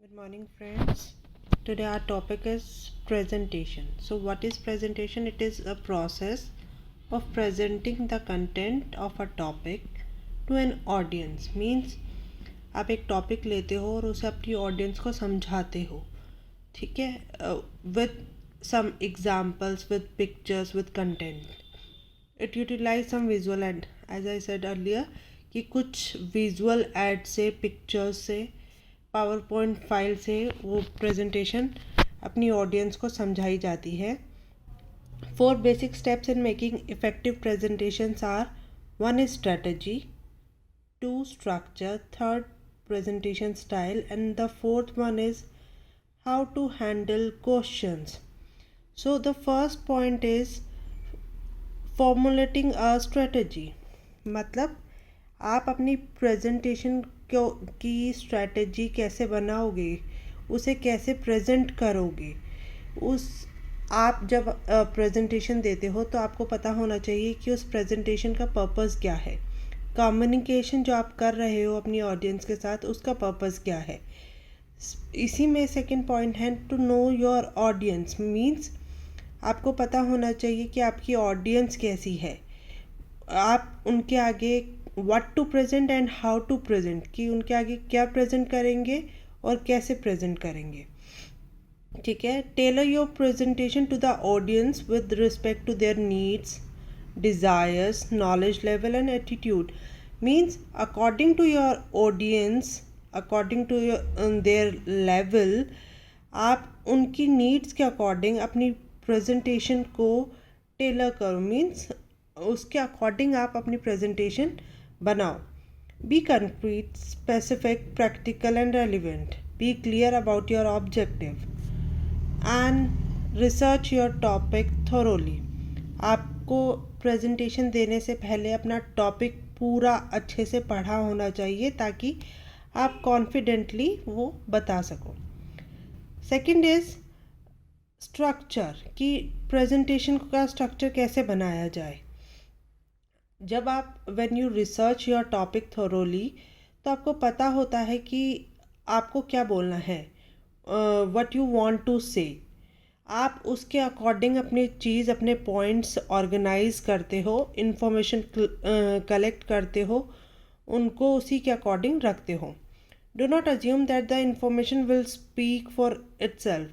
Good morning, friends. Today our topic is presentation. So, what is presentation? It is a process of presenting the content of a topic to an audience. Means आप एक topic लेते हो और उसे अपनी audience को समझाते हो, ठीक है, with some examples, with pictures, with content. It utilize some visual aid, as I said earlier, कि कुछ visual aid से, pictures से, पावर पॉइंट फाइल से वो प्रेजेंटेशन अपनी ऑडियंस को समझाई जाती है. 4 basic steps in making effective presentations are: 1 is strategy, 2 structure, 3rd presentation style, and the 4th one is how to handle questions. So the first point is formulating a strategy. मतलब आप अपनी presentation की strategy कैसे बनाओगे, उसे कैसे present करोगे. उस आप जब प्रेजेंटेशन देते हो तो आपको पता होना चाहिए कि उस प्रेजेंटेशन का पर्पस क्या है. कम्युनिकेशन जो आप कर रहे हो अपनी ऑडियंस के साथ, उसका पर्पस क्या है. इसी में सेकंड पॉइंट है to know your audience. Means आपको पता होना चाहिए कि आपकी ऑडियंस कैसी है. आप उनके आगे what to present and how to present, कि उनके आगे क्या प्रेजेंट करेंगे और कैसे प्रेजेंट करेंगे. ठीक है. Tailor your presentation to the audience with respect to their needs, desires, knowledge level and attitude. Means according to your audience, according to their level, आप उनकी नीड्स के अकॉर्डिंग अपनी प्रेजेंटेशन को टेलर करो. मीन्स उसके अकॉर्डिंग आप अपनी presentation बनाओ. Be concrete, specific, practical and relevant. Be clear about your objective and research your topic thoroughly. आपको प्रेजेंटेशन देने से पहले अपना टॉपिक पूरा अच्छे से पढ़ा होना चाहिए ताकि आप कॉन्फिडेंटली वो बता सको. सेकंड इज़ स्ट्रक्चर, कि प्रेजेंटेशन का स्ट्रक्चर कैसे बनाया जाए. जब आप when you research your topic thoroughly, तो आपको पता होता है कि आपको क्या बोलना है, व्हाट यू वांट टू से. आप उसके अकॉर्डिंग अपनी चीज़, अपने पॉइंट्स ऑर्गेनाइज करते हो, इंफॉर्मेशन कलेक्ट करते हो, उनको उसी के अकॉर्डिंग रखते हो. Do not assume that the information will speak for itself.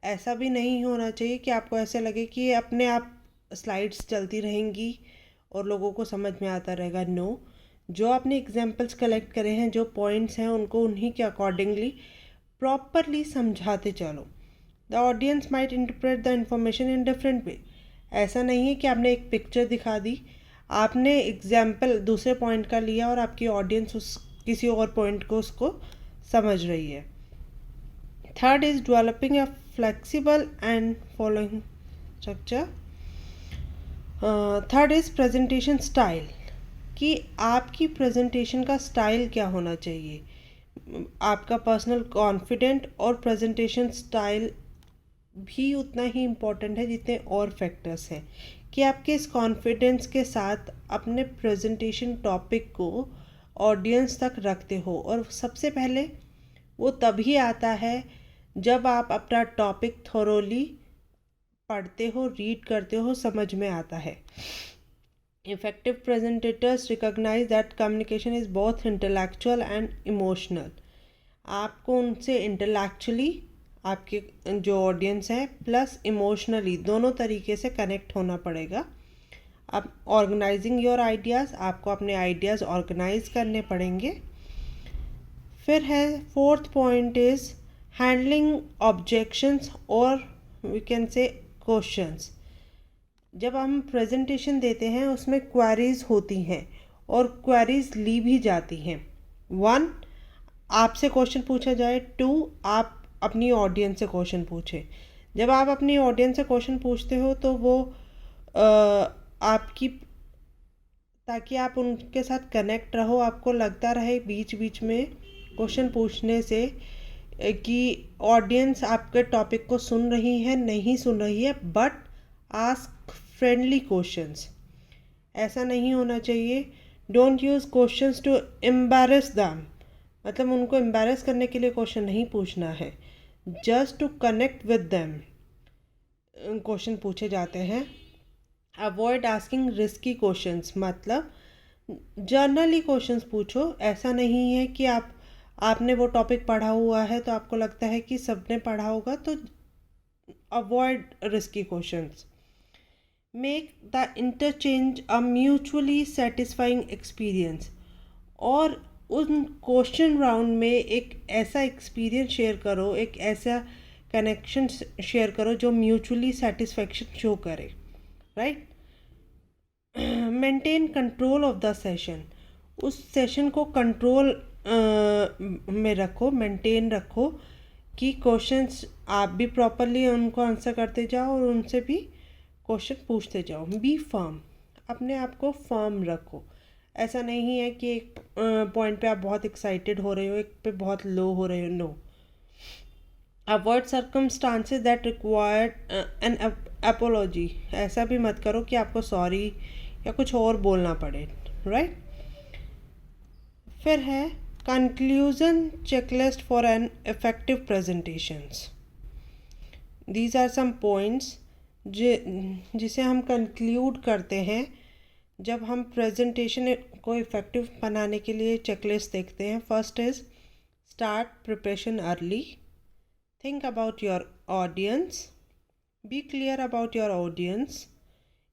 ऐसा भी नहीं होना चाहिए कि आपको ऐसे लगे कि अपने आप स्लाइड्स चलती रहेंगी और लोगों को समझ में आता रहेगा. नो, जो आपने एग्जाम्पल्स कलेक्ट करे हैं, जो पॉइंट्स हैं, उनको उन्हीं के अकॉर्डिंगली प्रॉपरली समझाते चलो. The audience might interpret the information in different way. ऐसा नहीं है कि आपने एक पिक्चर दिखा दी, आपने एग्जाम्पल दूसरे पॉइंट का लिया और आपकी ऑडियंस उस किसी और पॉइंट को उसको समझ रही है. Third is developing a flexible and following structure. Third is presentation style, कि आपकी प्रेजेंटेशन का स्टाइल क्या होना चाहिए. आपका पर्सनल कॉन्फिडेंट और प्रेजेंटेशन स्टाइल भी उतना ही इम्पोर्टेंट है जितने और फैक्टर्स हैं, कि आप किस कॉन्फिडेंस के साथ अपने प्रेजेंटेशन टॉपिक को ऑडियंस तक रखते हो. और सबसे पहले वो तभी आता है जब आप अपना टॉपिक थोरोली पढ़ते हो, रीड करते हो, समझ में आता है. Effective presentators recognize that communication is both intellectual and emotional. आपको उनसे इंटेलेक्चुअली, आपके जो ऑडियंस है, प्लस इमोशनली, दोनों तरीके से कनेक्ट होना पड़ेगा. अब ऑर्गेनाइजिंग योर आइडियाज़, आपको अपने आइडियाज़ ऑर्गेनाइज करने पड़ेंगे. फिर है fourth point is handling objections और वी कैन से क्वेश्चंस. जब हम प्रेजेंटेशन देते हैं उसमें क्वेरीज होती हैं और क्वेरीज ली भी जाती हैं. 1, आपसे क्वेश्चन पूछा जाए. 2, आप अपनी ऑडियंस से क्वेश्चन पूछें. जब आप अपनी ऑडियंस से क्वेश्चन पूछते हो तो वो आपकी, ताकि आप उनके साथ कनेक्ट रहो, आपको लगता रहे बीच बीच में क्वेश्चन पूछने से कि ऑडियंस आपके टॉपिक को सुन रही है, नहीं सुन रही है. But ask friendly questions. ऐसा नहीं होना चाहिए. Don't use questions to embarrass them. मतलब उनको एम्बैरस करने के लिए क्वेश्चन नहीं पूछना है, just to connect with them question पूछे जाते हैं। अवॉइड आस्किंग रिस्की क्वेश्चंस, मतलब जनरली क्वेश्चंस पूछो। ऐसा नहीं है कि आपने वो टॉपिक पढ़ा हुआ है तो आपको लगता है कि सबने पढ़ा होगा, तो avoid risky questions. Make the interchange a mutually satisfying experience, और उन क्वेश्चन राउंड में एक ऐसा एक्सपीरियंस शेयर करो, एक ऐसा कनेक्शन शेयर करो जो म्यूचुअली सेटिस्फेक्शन शो करे, right. Maintain control of the session, उस सेशन को कंट्रोल में रखो, मेंटेन रखो कि क्वेश्चंस आप भी प्रॉपरली उनको आंसर करते जाओ और उनसे भी क्वेश्चन पूछते जाओ। बी फर्म, अपने आप को फर्म रखो। ऐसा नहीं है कि एक पॉइंट पे आप बहुत एक्साइटेड हो रहे हो, एक पे बहुत लो हो रहे हो, no. Avoid circumstances that required an apology, ऐसा भी मत करो कि आपको सॉरी या कुछ और बोलना पड़े, राइट। फिर है conclusion checklist for an effective presentations. These are some points जिसे हम कंक्लूड करते हैं जब हम प्रेजेंटेशन को इफ़ेक्टिव बनाने के लिए चेकलिस्ट देखते हैं। First is start preparation early, think about your audience, be clear about your audience,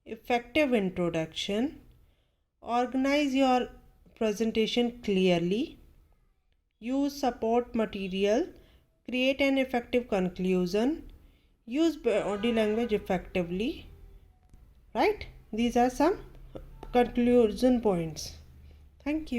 effective introduction, organize your presentation clearly, use support material, create an effective conclusion, use body language effectively, right? These are some conclusion points. Thank you.